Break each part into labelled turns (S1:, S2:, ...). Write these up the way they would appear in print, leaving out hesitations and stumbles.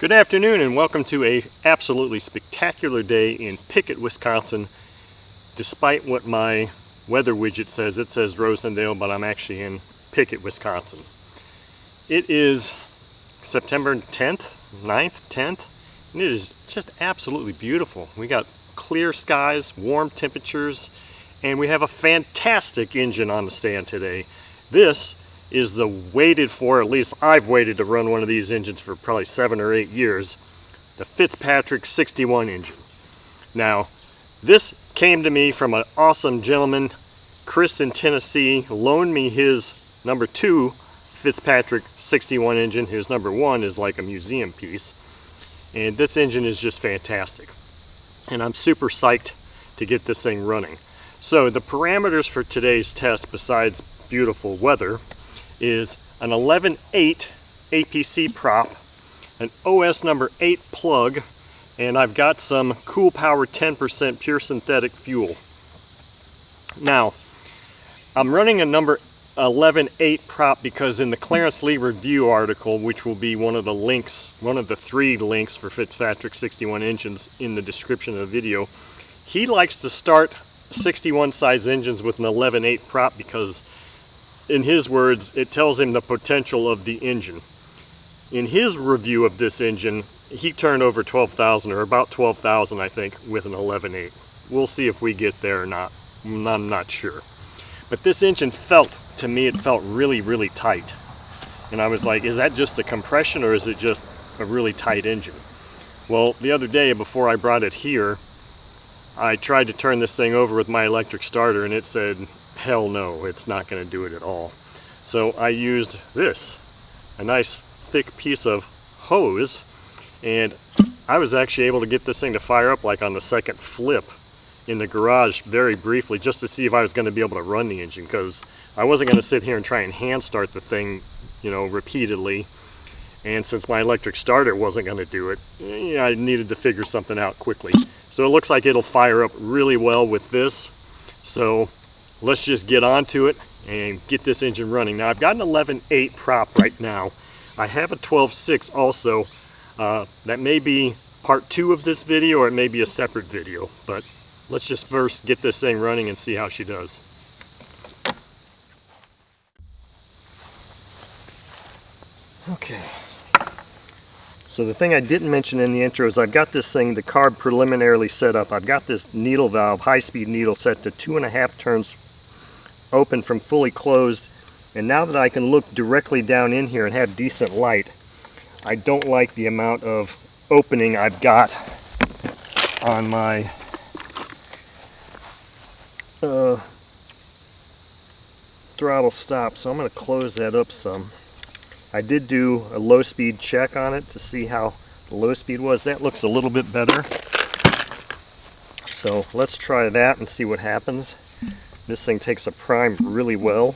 S1: Good afternoon and welcome to a absolutely spectacular day in Pickett, Wisconsin. Despite what my weather widget says, it says Rosendale, but I'm actually in Pickett, Wisconsin. It is September 10th, 9th, 10th, and it is just absolutely beautiful. We got clear skies, warm temperatures, and we have a fantastic engine on the stand today. This is the waited for, at least I've waited to run one of these engines for probably 7 or 8 years, the Fitzpatrick 61 engine. Now, this came to me from an awesome gentleman, Chris in Tennessee, loaned me his number 2 Fitzpatrick 61 engine. His number 1 is like a museum piece, and this engine is just fantastic. And I'm super psyched to get this thing running. So the parameters for today's test, besides beautiful weather, is an 11.8 APC prop, an OS number 8 plug, and I've got some Cool Power 10% pure synthetic fuel. Now, I'm running a number 11.8 prop because in the Clarence Lee review article, which will be one of the links, one of the 3 links for Fitzpatrick 61 engines in the description of the video, he likes to start 61 size engines with an 11.8 prop because, in his words, it tells him the potential of the engine. In his review of this engine, he turned over 12,000, or about 12,000 I think, with an 11.8. We'll see if we get there or not. I'm not sure. But this engine felt, to me, it felt really, really tight. And I was like, is that just the compression or is it just a really tight engine? Well, the other day before I brought it here, I tried to turn this thing over with my electric starter and it said, hell no, it's not going to do it at all. So I used this, a nice thick piece of hose, and I was actually able to get this thing to fire up like on the second flip in the garage very briefly, just to see if I was going to be able to run the engine, because I wasn't going to sit here and try and hand start the thing, you know, repeatedly. And since my electric starter wasn't going to do it, I needed to figure something out quickly. So it looks like it'll fire up really well with this. So let's just get onto it and get this engine running. Now I've got an 11.8 prop right now. I have a 12.6 also. That may be part 2 of this video or it may be a separate video, but let's just first get this thing running and see how she does. Okay. So the thing I didn't mention in the intro is I've got this thing, the carb preliminarily set up. I've got this needle valve, high-speed needle, set to 2.5 turns open from fully closed. And now that I can look directly down in here and have decent light, I don't like the amount of opening I've got on my throttle stop. So I'm going to close that up some. I did do a low speed check on it to see how the low speed was. That looks a little bit better. So let's try that and see what happens. This thing takes a prime really well.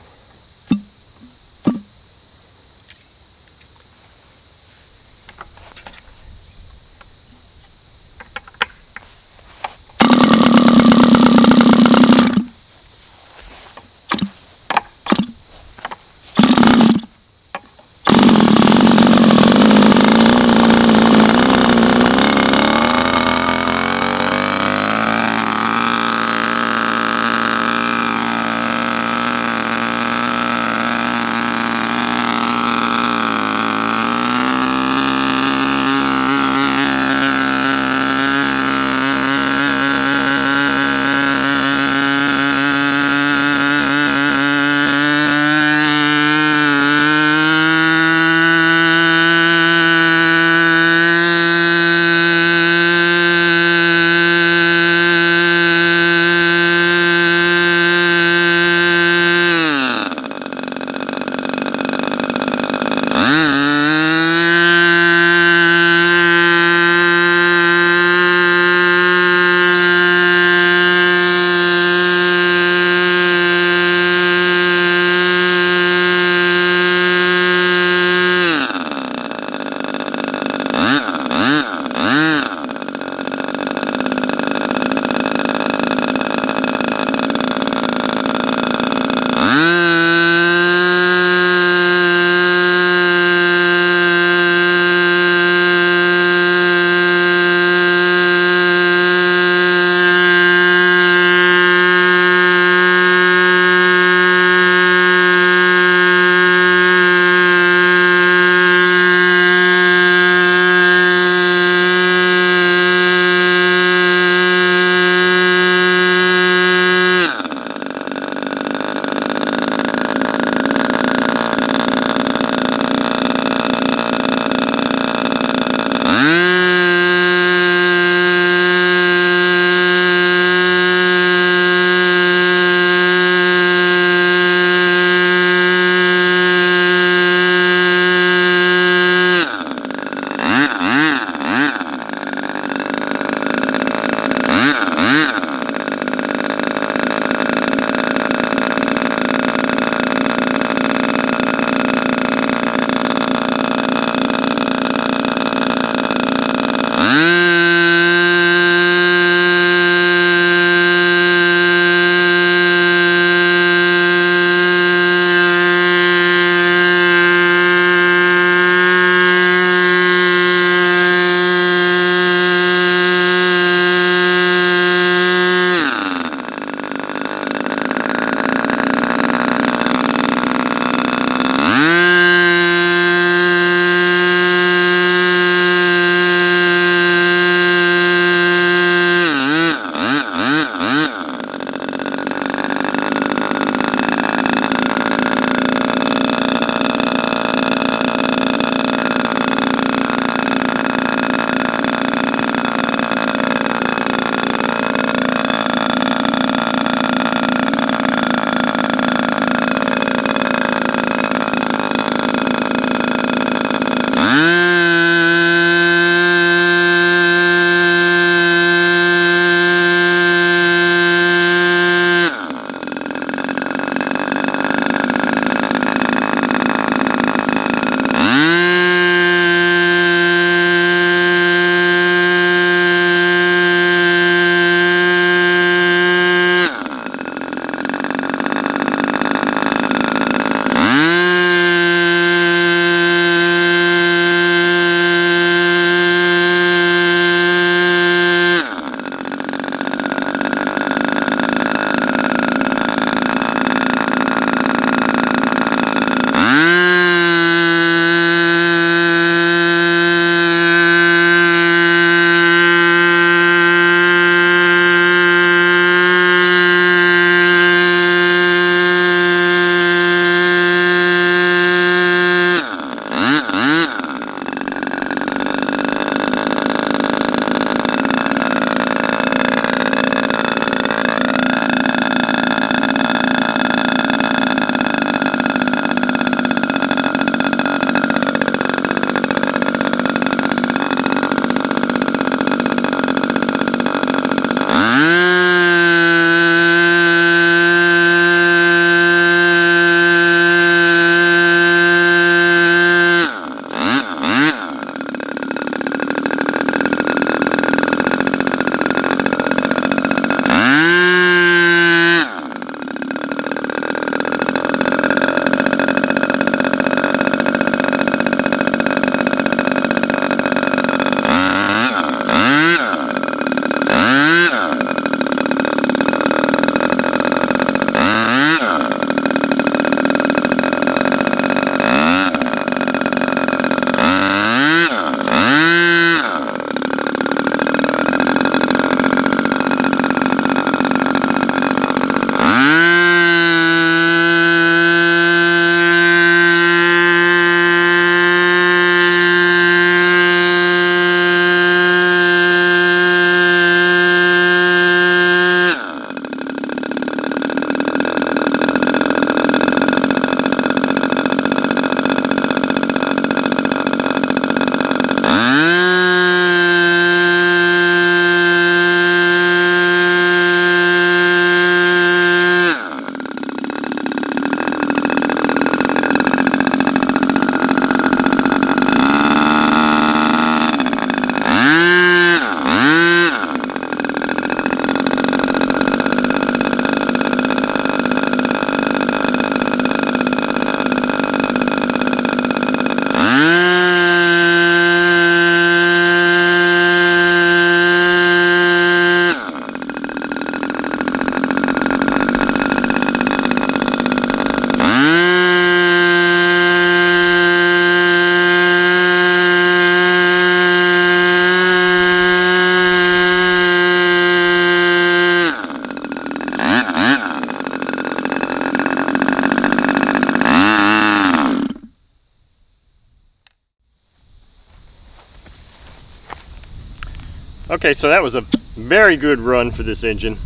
S1: Okay, so that was a very good run for this engine.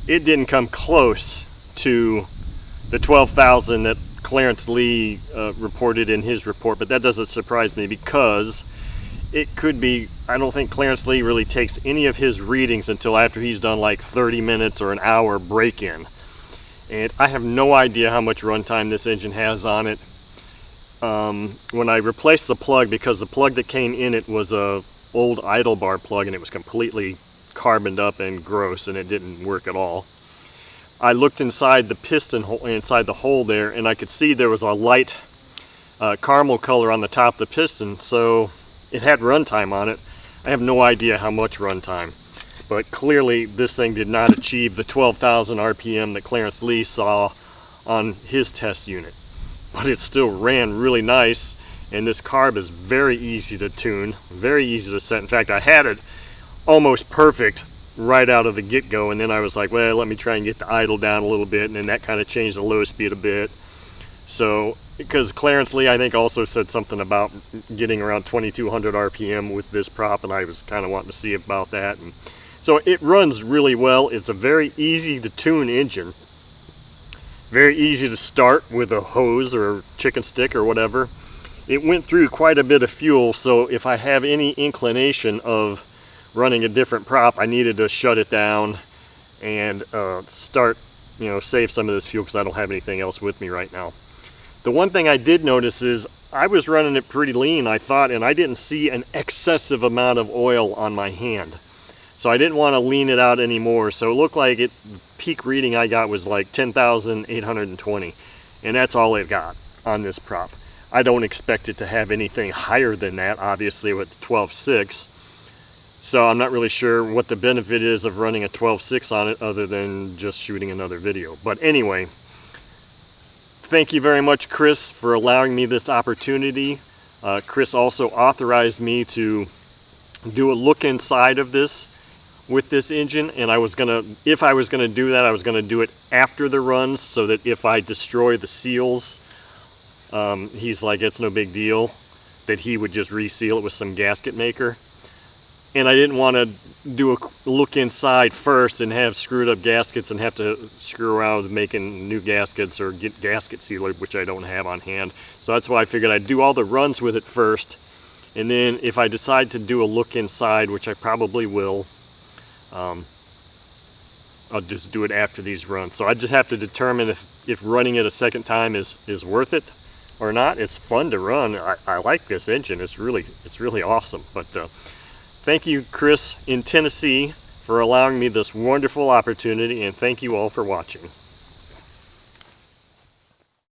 S1: It didn't come close to the 12,000 that Clarence Lee reported in his report, but that doesn't surprise me because it could be, I don't think Clarence Lee really takes any of his readings until after he's done like 30 minutes or an hour break-in. And I have no idea how much runtime this engine has on it. When I replaced the plug, because the plug that came in it was a old idle bar plug and it was completely carboned up and gross and it didn't work at all. I looked inside the piston hole, inside the hole there, and I could see there was a light caramel color on the top of the piston, so it had runtime on it. I have no idea how much runtime, but clearly this thing did not achieve the 12,000 RPM that Clarence Lee saw on his test unit. But it still ran really nice, and this carb is very easy to tune, very easy to set. In fact, I had it almost perfect right out of the get-go, and then I was like, well, let me try and get the idle down a little bit, and then that kind of changed the low speed a bit. So, because Clarence Lee, I think, also said something about getting around 2200 RPM with this prop, and I was kind of wanting to see about that. And so it runs really well. It's a very easy to tune engine. Very easy to start with a hose or a chicken stick or whatever. It went through quite a bit of fuel, so if I have any inclination of running a different prop, I needed to shut it down and start, save some of this fuel because I don't have anything else with me right now. The one thing I did notice is I was running it pretty lean, I thought, and I didn't see an excessive amount of oil on my hand. So I didn't want to lean it out anymore. So it looked like the peak reading I got was like 10,820, and that's all it got on this prop. I don't expect it to have anything higher than that, obviously, with 12.6. So I'm not really sure what the benefit is of running a 12.6 on it other than just shooting another video. But anyway, thank you very much, Chris, for allowing me this opportunity. Chris also authorized me to do a look inside of this with this engine, and if I was gonna do that, I was gonna do it after the runs so that if I destroy the seals, he's like, it's no big deal, that he would just reseal it with some gasket maker. And I didn't want to do a look inside first and have screwed up gaskets and have to screw around with making new gaskets or get gasket sealer, which I don't have on hand. So that's why I figured I'd do all the runs with it first, and then if I decide to do a look inside, which I probably will, I'll just do it after these runs. So I just have to determine if running it a second time is worth it or not. It's fun to run. I like this engine. It's really awesome. But thank you, Chris in Tennessee, for allowing me this wonderful opportunity, and thank you all for watching.